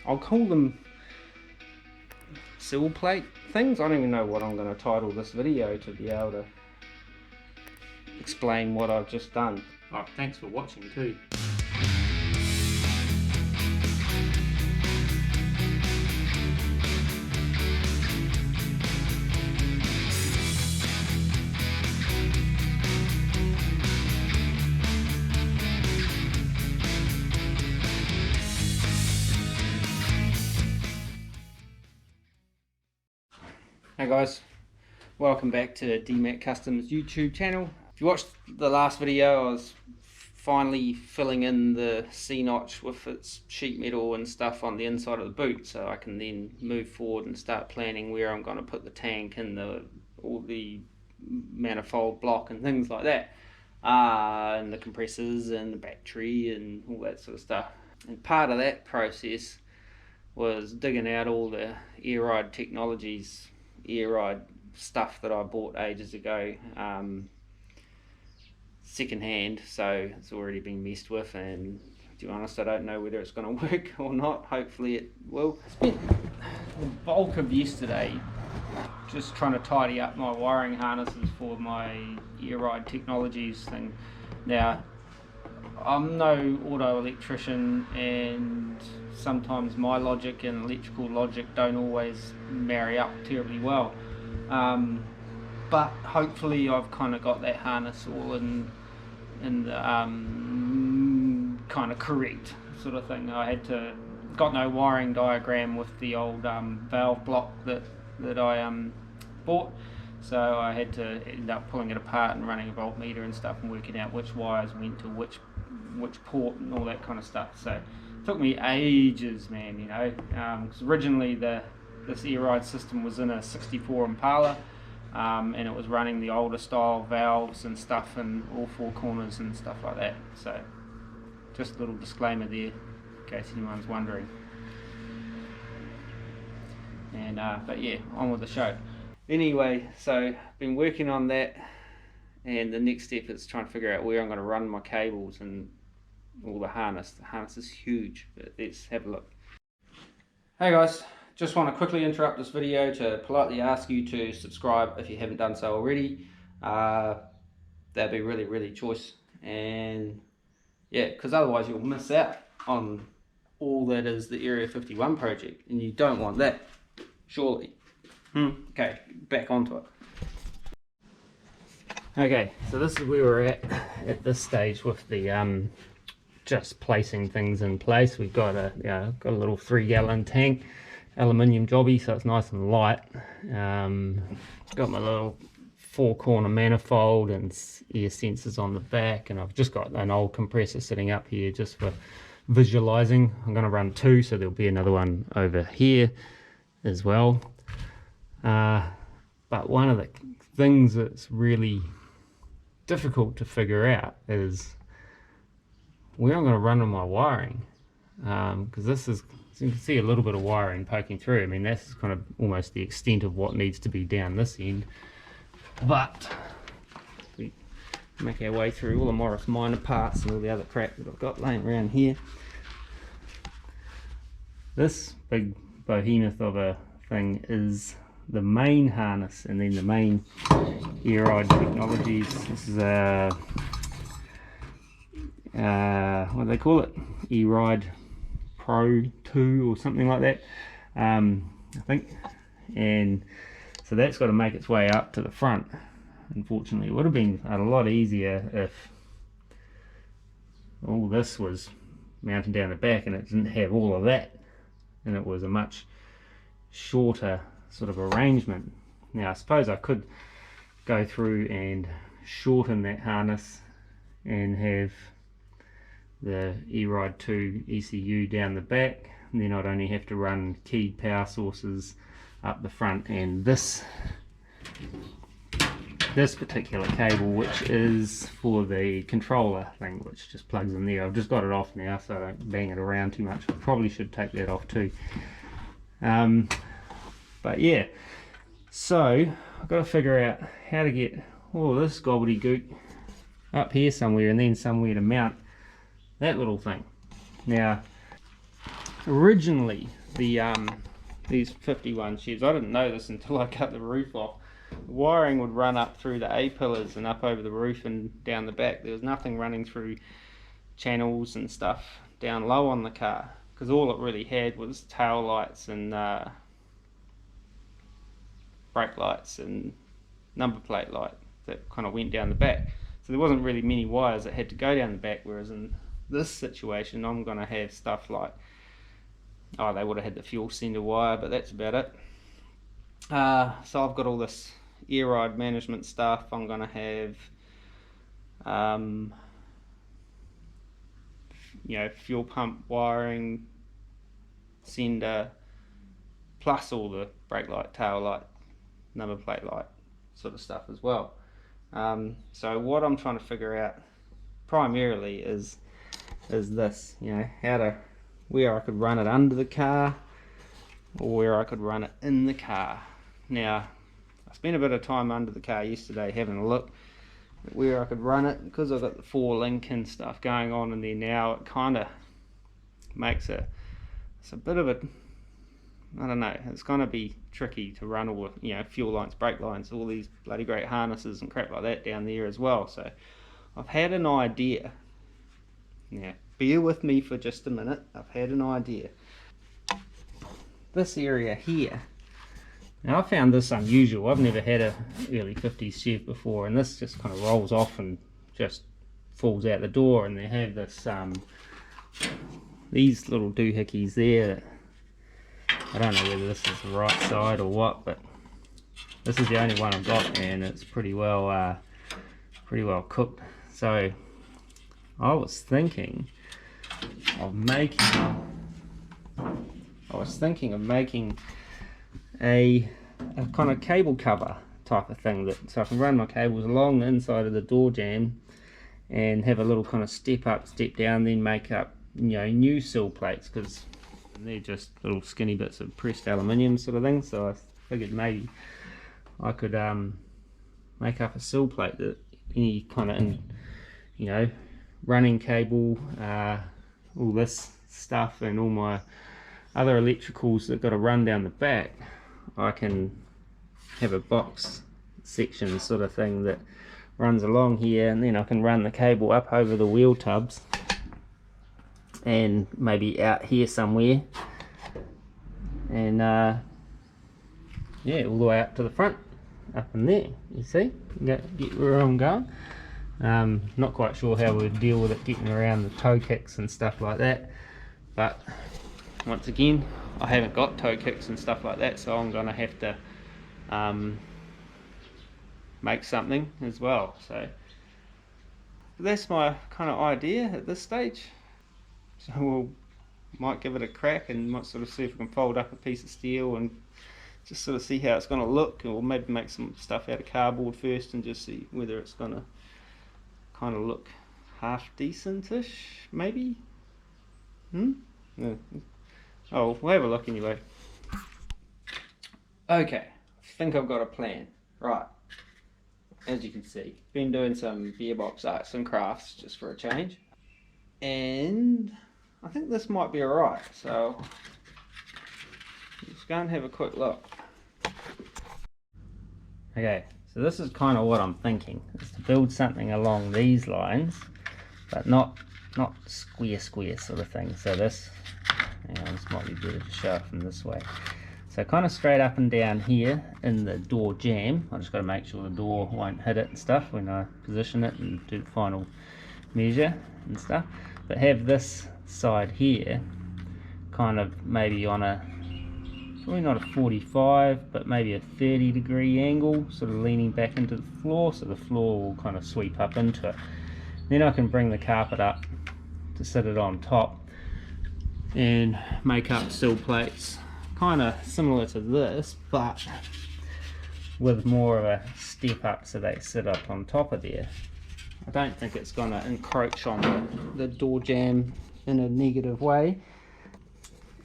I'll call them sill plate things. I don't even know what I'm going to title this video to be able to explain what I've just done. Alright, thanks for watching too. Hey guys, welcome back to DMAC Kustom's YouTube channel. If you watched the last video, I was finally filling in the C-notch with its sheet metal and stuff on the inside of the boot, so I can then move forward and start planning where I'm going to put the tank and all the manifold block and things like that, and the compressors and the battery and all that sort of stuff. And part of that process was digging out all the AirRide Technologies AirRide stuff that I bought ages ago, second hand, so it's already been messed with, and to be honest I don't know whether it's going to work or not. Hopefully it will. I spent the bulk of yesterday just trying to tidy up my wiring harnesses for my AirRide Technologies thing. Now I'm no auto electrician, and sometimes my logic and electrical logic don't always marry up terribly well, but hopefully I've kind of got that harness all in the kind of correct sort of thing. I got no wiring diagram with the old valve block that I bought, so I had to end up pulling it apart and running a voltmeter and stuff and working out which wires went to which port and all that kind of stuff. So it took me ages, man, you know, because originally this AirRide system was in a 64 Impala, and it was running the older style valves and stuff in all four corners and stuff like that. So just a little disclaimer there in case anyone's wondering. And but yeah, on with the show. Anyway, so been working on that, and the next step is trying to figure out where I'm going to run my cables and all the harness. The harness is huge, but let's have a look. Hey guys, just want to quickly interrupt this video to politely ask you to subscribe if you haven't done so already. That'd be really choice, and yeah, because otherwise you'll miss out on all that is the Area 51 project, and you don't want that, surely. Okay, back onto it. Okay, so this is where we're at this stage with the just placing things in place. We've got a little 3-gallon tank, aluminium jobby, so it's nice and light. Got my little 4-corner manifold and air sensors on the back, and I've just got an old compressor sitting up here just for visualizing. I'm going to run 2, so there'll be another one over here as well. But one of the things that's really difficult to figure out is where I'm going to run on my wiring, because this is, as you can see, a little bit of wiring poking through. I mean, that's kind of almost the extent of what needs to be down this end. But we make our way through all the Morris Minor parts and all the other crap that I've got laying around here. This big behemoth of a thing is the main harness, and then the main AirRide Technologies. This is what do they call it? AirRide Pro 2 or something like that, I think. And so that's got to make its way up to the front. Unfortunately, it would have been a lot easier if all this was mounted down the back and it didn't have all of that, and it was a much shorter sort of arrangement. Now I suppose I could go through and shorten that harness and have the AirRide 2 ECU down the back, and then I'd only have to run keyed power sources up the front, and this particular cable, which is for the controller thing, which just plugs in there. I've just got it off now so I don't bang it around too much. I probably should take that off too. But yeah, so I've got to figure out how to get all this gobbledygook up here somewhere, and then somewhere to mount that little thing. Now originally these 51 Chevs, I didn't know this until I cut the roof off, the wiring would run up through the A-pillars and up over the roof and down the back. There was nothing running through channels and stuff down low on the car, because all it really had was tail lights and brake lights and number plate light that kind of went down the back. So there wasn't really many wires that had to go down the back, whereas in this situation I'm going to have stuff like, oh, they would have had the fuel sender wire, but that's about it. So I've got all this AirRide management stuff. I'm going to have you know, fuel pump wiring, sender, plus all the brake light, tail light, number plate light sort of stuff as well. So what I'm trying to figure out primarily is this, you know, where I could run it under the car or where I could run it in the car. Now, I spent a bit of time under the car yesterday having a look at where I could run it, because I've got the 4-link stuff going on in there now. It kind of makes it's a bit of a, I don't know, it's going to be tricky to run all the, you know, fuel lines, brake lines, all these bloody great harnesses and crap like that down there as well. So I've had an idea. Now, bear with me for just a minute. I've had an idea. This area here, now I found this unusual. I've never had a early 50s Chev before, and this just kind of rolls off and just falls out the door, and they have this these little doohickeys there. I don't know whether this is the right side or what, but this is the only one I've got, and it's pretty well cooked. So I was thinking of making a kind of cable cover type of thing, that so I can run my cables along the inside of the door jamb and have a little kind of step up, step down, then make up, you know, new sill plates, because they're just little skinny bits of pressed aluminium sort of thing. So I figured maybe I could make up a sill plate that any kind of, you know, running cable, all this stuff and all my other electricals that got to run down the back, I can have a box section sort of thing that runs along here, and then I can run the cable up over the wheel tubs and maybe out here somewhere, and yeah, all the way up to the front, up in there, you see, get where I'm going. Not quite sure how we'd deal with it getting around the toe kicks and stuff like that, but once again, I haven't got toe kicks and stuff like that, so I'm going to have to make something as well. So that's my kind of idea at this stage. So might give it a crack and might sort of see if we can fold up a piece of steel and just sort of see how it's going to look, or maybe make some stuff out of cardboard first and just see whether it's going to kind of look half decent-ish, maybe. Yeah. Oh, we'll have a look anyway. Okay, I think I've got a plan. Right, as you can see, been doing some gearbox arts and crafts just for a change, and I think this might be alright, so let's go and have a quick look. Okay, so this is kind of what I'm thinking, is to build something along these lines, but not square sort of thing. So this, hang on, this might be better to show it from this way. So kind of straight up and down here in the door jamb. I just got to make sure the door won't hit it and stuff when I position it and do the final measure and stuff. But have this side here kind of maybe on a, probably not a 45, but maybe a 30-degree angle, sort of leaning back into the floor, so the floor will kind of sweep up into it. Then I can bring the carpet up to sit it on top and make up sill plates, kind of similar to this, but with more of a step up so they sit up on top of there. I don't think it's going to encroach on the door jamb in a negative way.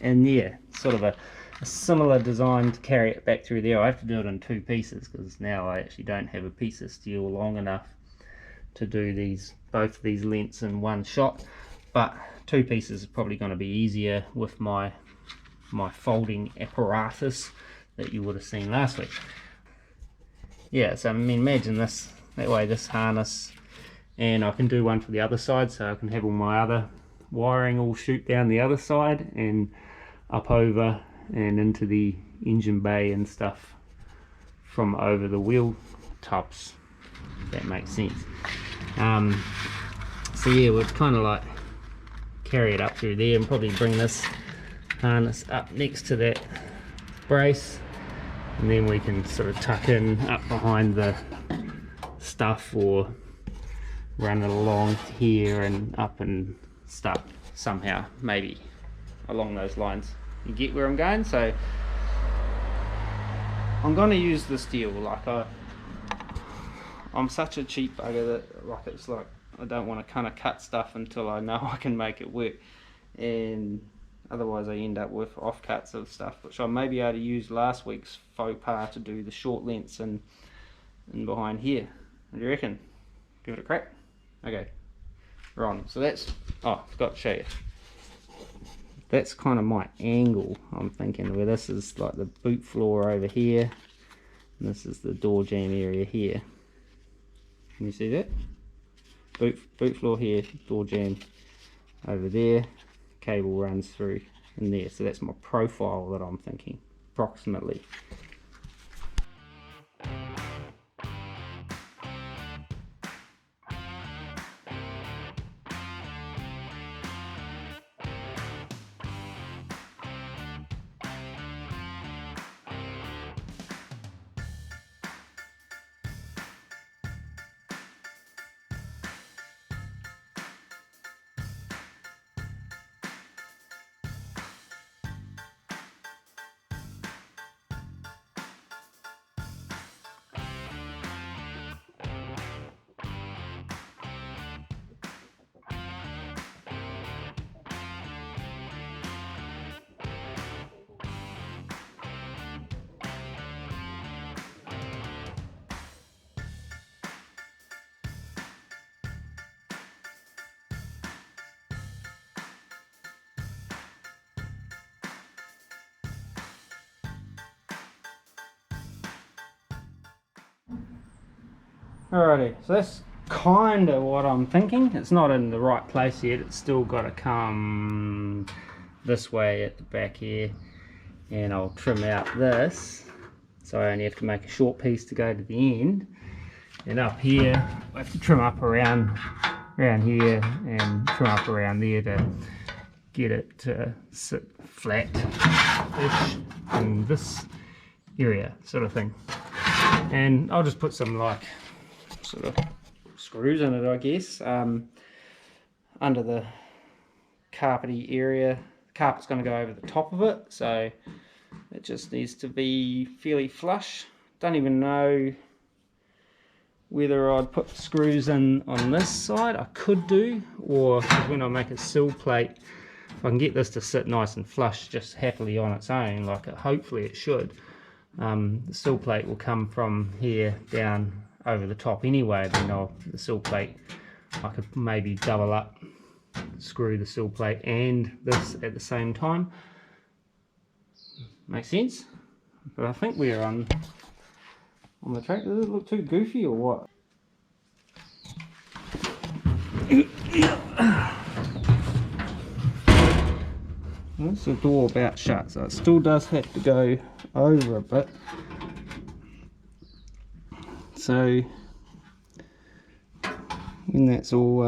And yeah, sort of a similar design to carry it back through there. I have to do it in two pieces because now I actually don't have a piece of steel long enough to do both of these lengths in one shot, but 2 pieces is probably going to be easier with my folding apparatus that you would have seen last week. Yeah, so I mean, imagine this, that way this harness, and I can do one for the other side, so I can have all my other wiring all shoot down the other side and up over and into the engine bay and stuff from over the wheel tops, if that makes sense. So yeah, we'd kind of like carry it up through there and probably bring this harness up next to that brace, and then we can sort of tuck in up behind the stuff or run it along here and up and stuff somehow, maybe along those lines. You get where I'm going? So I'm going to use the steel. Like I'm such a cheap bugger that like it's like I don't want to kind of cut stuff until I know I can make it work, and otherwise I end up with offcuts of stuff which I may be able to use last week's faux pas to do the short lengths and behind here. What do you reckon? Give it a crack? Okay, right, so that's, oh, I forgot to show you. That's kind of my angle, I'm thinking, where this is like the boot floor over here, and this is the door jamb area here. Can you see that? Boot floor here, door jamb over there, cable runs through in there. So that's my profile that I'm thinking, approximately. Alrighty, so that's kind of what I'm thinking. It's not in the right place yet. It's still got to come this way at the back here, and I'll trim out this, so I only have to make a short piece to go to the end. And up here I have to trim up around here and trim up around there to get it to sit flat-ish in this area, sort of thing. And I'll just put some like sort of screws in it, I guess, under the carpety area. The carpet's going to go over the top of it, so it just needs to be fairly flush. Don't even know whether I'd put screws in on this side. I could do, or when I make a sill plate, if I can get this to sit nice and flush just happily on its own, like hopefully it should, the sill plate will come from here down over the top anyway. Then the sill plate, I could maybe double up, screw the sill plate and this at the same time. Make sense? But I think we're on the track. Does it look too goofy or what? That's the door about shut, so it still does have to go over a bit. So when that's all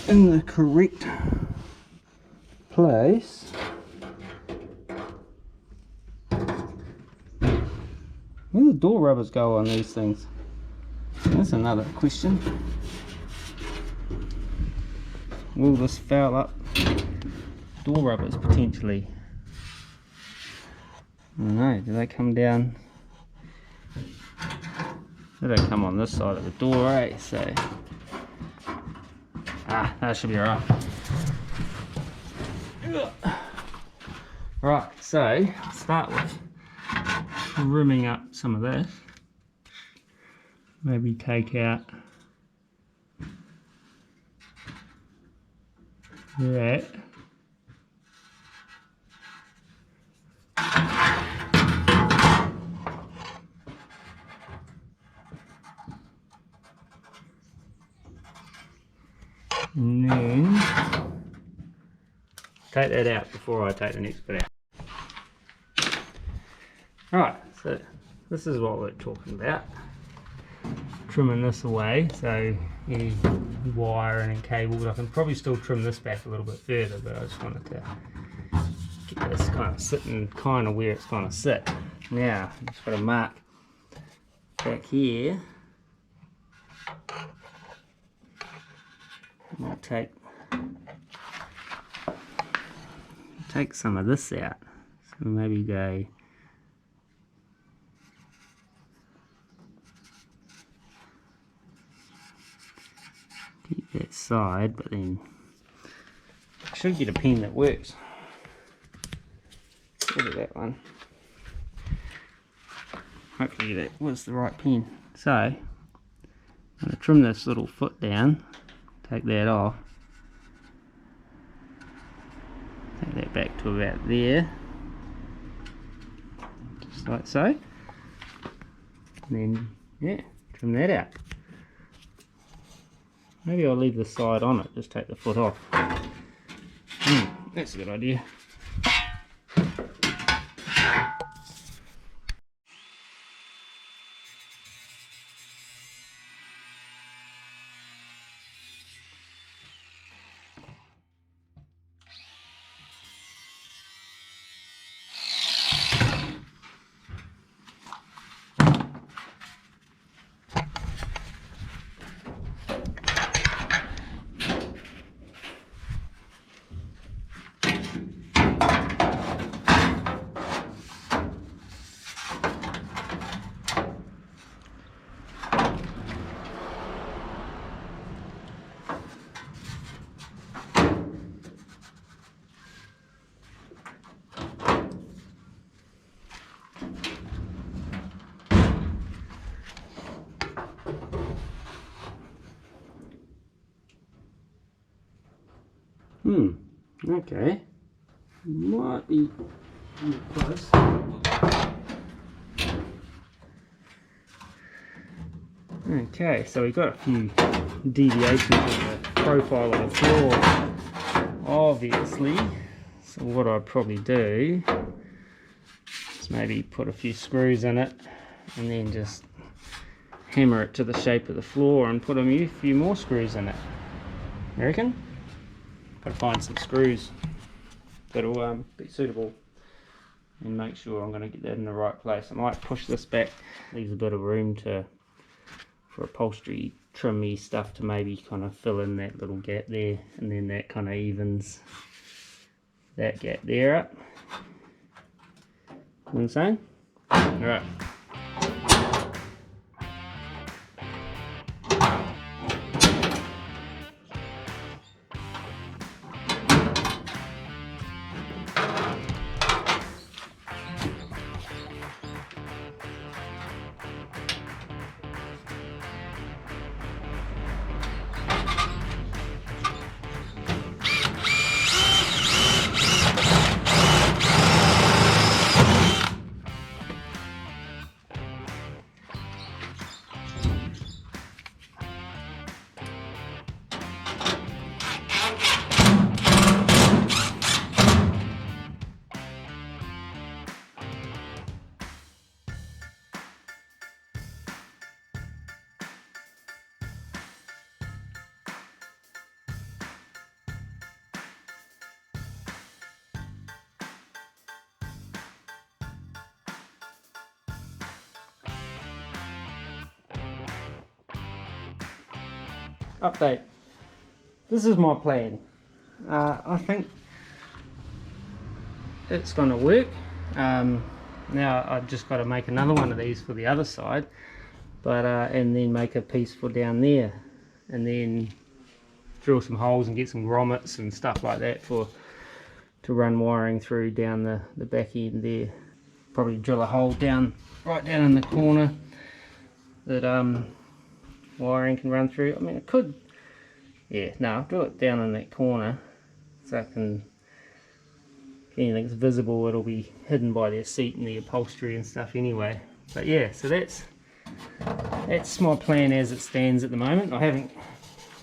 in the correct place, where do the door rubbers go on these things? That's another question. Will this foul up door rubbers potentially? I don't know, do they come down? They don't come on this side of the door, eh? So, that should be alright. Right, so start with trimming up some of this. Maybe take out that. And then take that out before I take the next bit out. Right, so this is what we're talking about. Trimming this away, so any wiring and cables. I can probably still trim this back a little bit further, but I just wanted to get this kind of sitting kind of where it's going to sit. Now, I've just got to mark back here. I'll take some of this out. So maybe go keep that side, but then I should get a pen that works. Look at that one. Hopefully that was the right pen. So I'm going to trim this little foot down, take that off, take that back to about there, just like so, and then yeah, trim that out. Maybe I'll leave the side on it, just take the foot off. That's a good idea. Okay. Might be close. Okay, so we've got a few deviations in the profile of the floor, obviously. So what I'd probably do is maybe put a few screws in it and then just hammer it to the shape of the floor and put a few more screws in it. You reckon? Got to find some screws that'll be suitable and make sure I'm going to get that in the right place. I might push this back, leaves a bit of room for upholstery trimmy stuff to maybe kind of fill in that little gap there, and then that kind of evens that gap there up. You know what I'm saying? Alright. Update. This is my plan. I think it's going to work. Now I've just got to make another one of these for the other side, but and then make a piece for down there, and then drill some holes and get some grommets and stuff like that to run wiring through down the back end there. Probably drill a hole right down in the corner that wiring can run through. I mean, it could, yeah, no, I'll drill it down in that corner so if anything's visible, it'll be hidden by their seat and the upholstery and stuff anyway. But yeah, so that's my plan as it stands at the moment. I haven't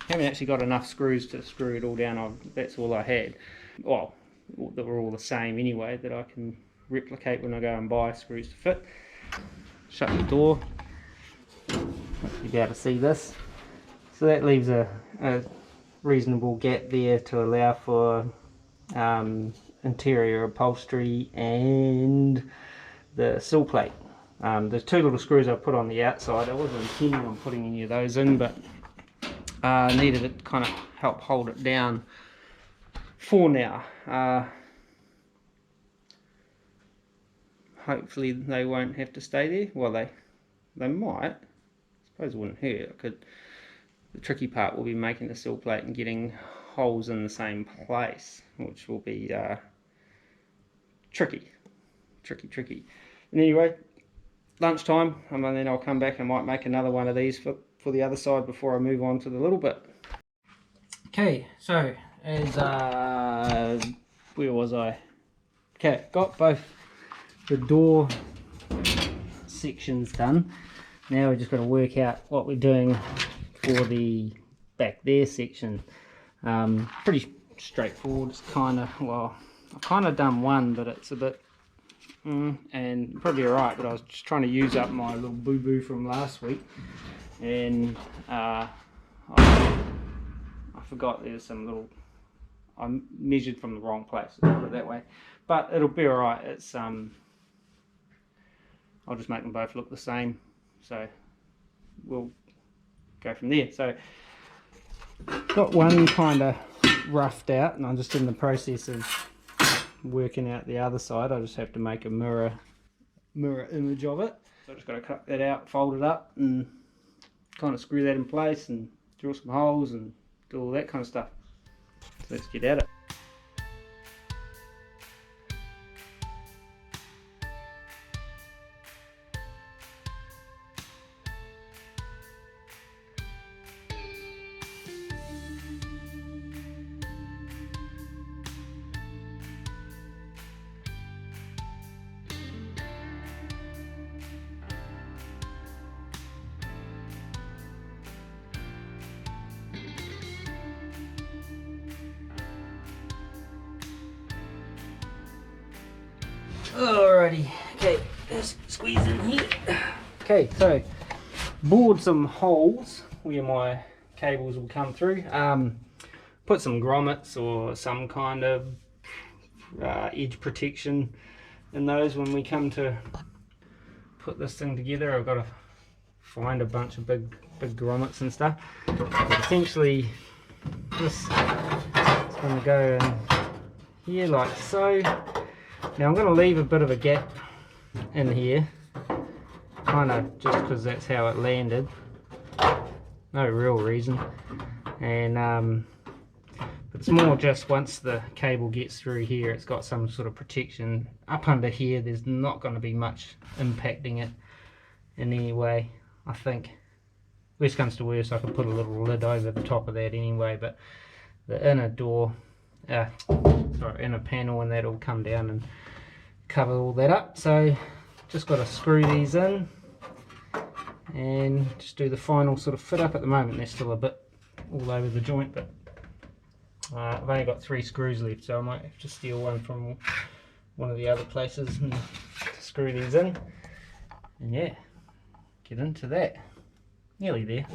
actually got enough screws to screw it all down. That's all I had. Well, they were all the same anyway, that I can replicate when I go and buy screws to fit. Shut the door. You'll be able to see this. So that leaves a reasonable gap there to allow for interior upholstery and the sill plate. There's two little screws I've put on the outside. I wasn't intending on putting any of those in, but needed it to kind of help hold it down for now. Hopefully they won't have to stay there. Well, they might. I suppose it wouldn't hurt. The tricky part will be making the sill plate and getting holes in the same place, which will be tricky. And anyway, lunchtime, and then I'll come back and might make another one of these for the other side before I move on to the little bit. Okay, so as where was I? Okay, got both the door sections done. Now we've just got to work out what we're doing for the back there section. Pretty straightforward. It's kind of, well, I've kind of done one, but it's a bit and probably alright, but I was just trying to use up my little boo-boo from last week, and I forgot there's some little, I measured from the wrong place, let's put it that way, but it'll be alright. It's I'll just make them both look the same, so we'll go from there. So got one kind of roughed out, and I'm just in the process of working out the other side. I just have to make a mirror image of it. So I just got to cut that out, fold it up, and kind of screw that in place and drill some holes and do all that kind of stuff. So let's get at it. Alrighty, okay, let's squeeze in here. Okay, so bored some holes where my cables will come through. Put some grommets or some kind of edge protection in those when we come to put this thing together. I've got to find a bunch of big grommets and stuff. Essentially, this is going to go in here like so. Now I'm going to leave a bit of a gap in here, kind of just because that's how it landed, no real reason, and but it's more just once the cable gets through here, it's got some sort of protection. Up under here there's not going to be much impacting it in any way, I think. Worst comes to worst, I could put a little lid over the top of that anyway, but the inner door, inner panel, and that'll come down and cover all that up. So just got to screw these in and just do the final sort of fit up. At the moment they're still a bit all over the joint, but I've only got 3 screws left, so I might have to steal one from one of the other places and screw these in, and yeah, get into that. Nearly there.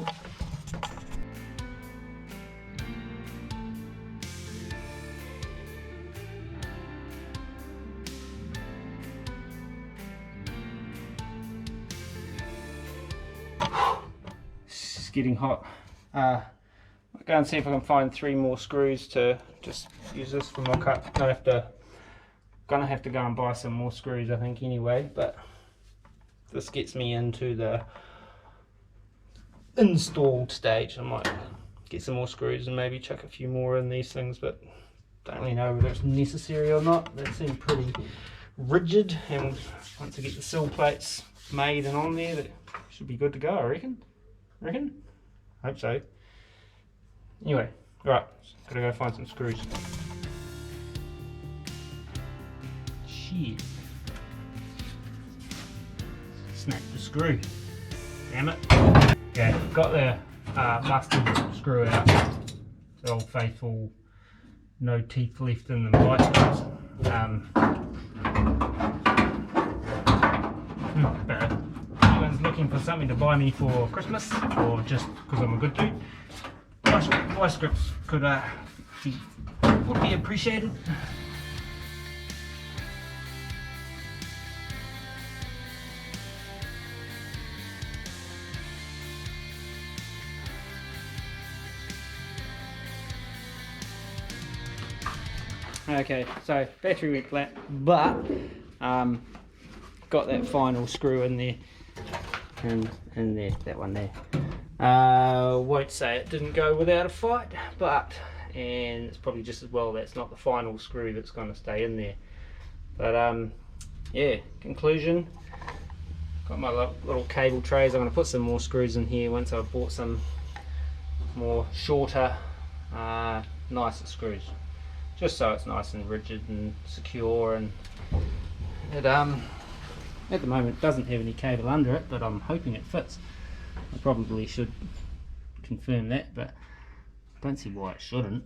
It's getting hot. I'll go and see if I can find 3 more screws to just use this for my cut. Gonna have to go and buy some more screws, I think, anyway, but this gets me into the installed stage. I might get some more screws and maybe chuck a few more in these things, but don't really know whether it's necessary or not. They seem pretty rigid, and once I get the sill plates made and on there, that should be good to go, I reckon. Hope so. Anyway, alright, gotta go find some screws. shit. Snap the screw. Damn it. Okay, got the busted screw out. It's old faithful, no teeth left in the bicycles. But if anyone's looking for something to buy me for Christmas, or just because I'm a good dude, my scripts could would be appreciated. Okay, so battery went flat, but got that final screw in there, and in there, that one there. Won't say it didn't go without a fight, but, and it's probably just as well that's not the final screw that's going to stay in there. But yeah, conclusion, got my little cable trays. I'm going to put some more screws in here once I've bought some more shorter, nicer screws, just so it's nice and rigid and secure. And it at the moment doesn't have any cable under it, but I'm hoping it fits. I probably should confirm that, but I don't see why it shouldn't,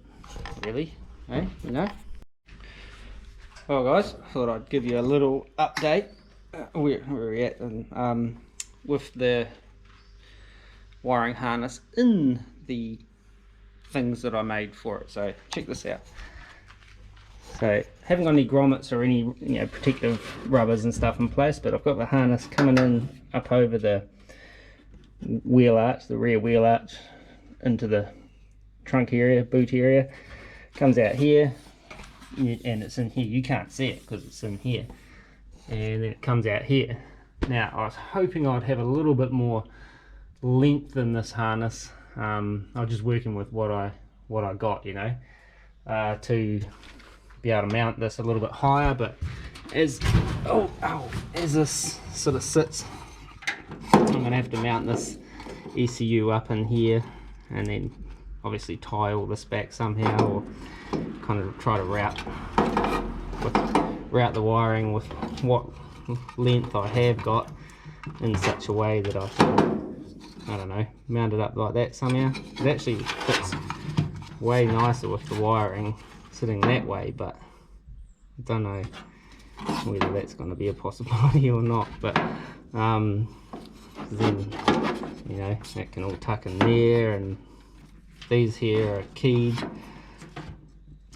really, eh? You know? Well guys, I thought I'd give you a little update where we're at, and with the wiring harness in the things that I made for it. So check this out. So haven't got any grommets or any protective rubbers and stuff in place, but I've got the harness coming in up over the wheel arch, the rear wheel arch, into the trunk area, boot area. Comes out here, and it's in here. You can't see it because it's in here, and then it comes out here. Now I was hoping I'd have a little bit more length in this harness. I was just working with what I got, to be able to mount this a little bit higher. But as this sort of sits, I'm going to have to mount this ECU up in here, and then obviously tie all this back somehow, or kind of try to route the wiring with what length I have got in such a way that I can, I don't know, mount it up like that somehow. It actually fits way nicer with the wiring sitting that way, but I don't know whether that's going to be a possibility or not. But then that can all tuck in there, and these here are keyed,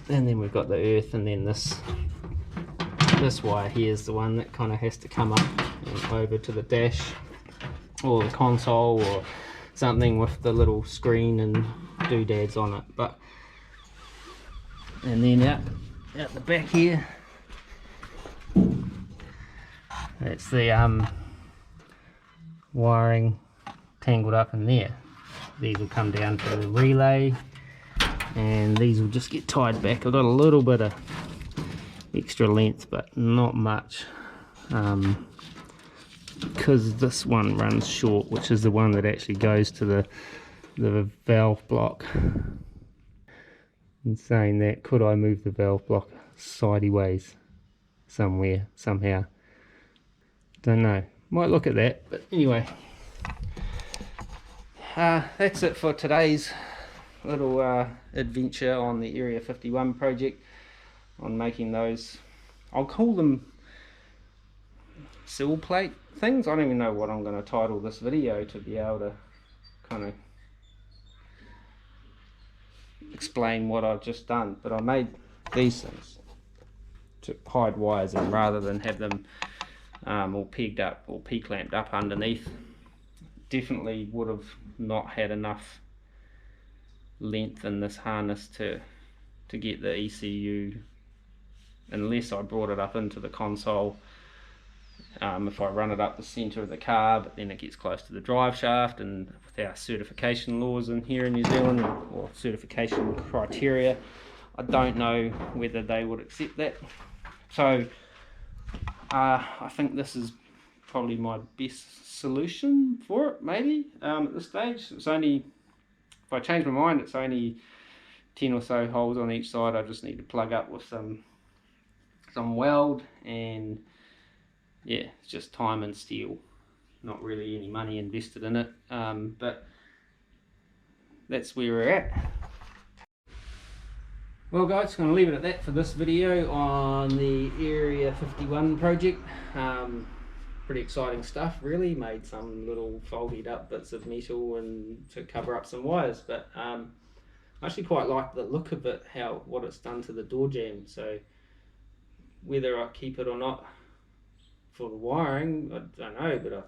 and then we've got the earth, and then this wire here is the one that kind of has to come up and over to the dash or the console or something with the little screen and doodads on it. But and then out the back here, that's the wiring tangled up in there. These will come down to the relay, and these will just get tied back. I've got a little bit of extra length, but not much, because this one runs short, which is the one that actually goes to the valve block. In saying that, could I move the valve block sideways somewhere, somehow? Don't know. Might look at that, but anyway. That's it for today's little adventure on the Area 51 project, on making those, I'll call them sill plate things. I don't even know what I'm going to title this video to be able to kind of explain what I've just done. But I made these things to hide wires in, rather than have them all pegged up or P-clamped up underneath. Definitely would have not had enough length in this harness to get the ECU, unless I brought it up into the console. If I run it up the center of the car, but then it gets close to the drive shaft, and with our certification laws in here in New Zealand, or certification criteria, I don't know whether they would accept that. So I think this is probably my best solution for it, maybe, at this stage. It's only, if I change my mind, it's only 10 or so holes on each side. I just need to plug up with some Kustom weld, and yeah, it's just time and steel, not really any money invested in it, but that's where we're at. Well guys, I'm going to leave it at that for this video on the Area 51 project. Pretty exciting stuff really. Made some little folded up bits of metal and to cover up some wires, but I actually quite like the look of it, what it's done to the door jamb. So whether I keep it or not for the wiring, I don't know, but I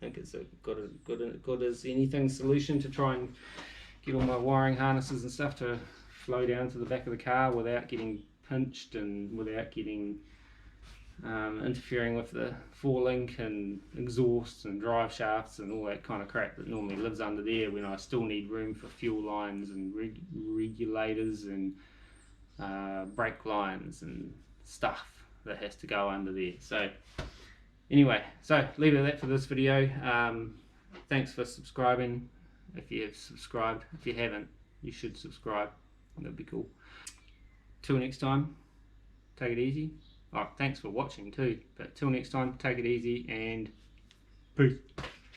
think it's a good as anything solution to try and get all my wiring harnesses and stuff to flow down to the back of the car without getting pinched and without getting interfering with the forelink and exhaust and drive shafts and all that kind of crap that normally lives under there, when I still need room for fuel lines and regulators and brake lines and stuff that has to go under there. So anyway, so leave it at that for this video. Thanks for subscribing. If you have subscribed, if you haven't, you should subscribe. That'd be cool. Till next time, take it easy. Oh, thanks for watching too, but till next time, take it easy and peace.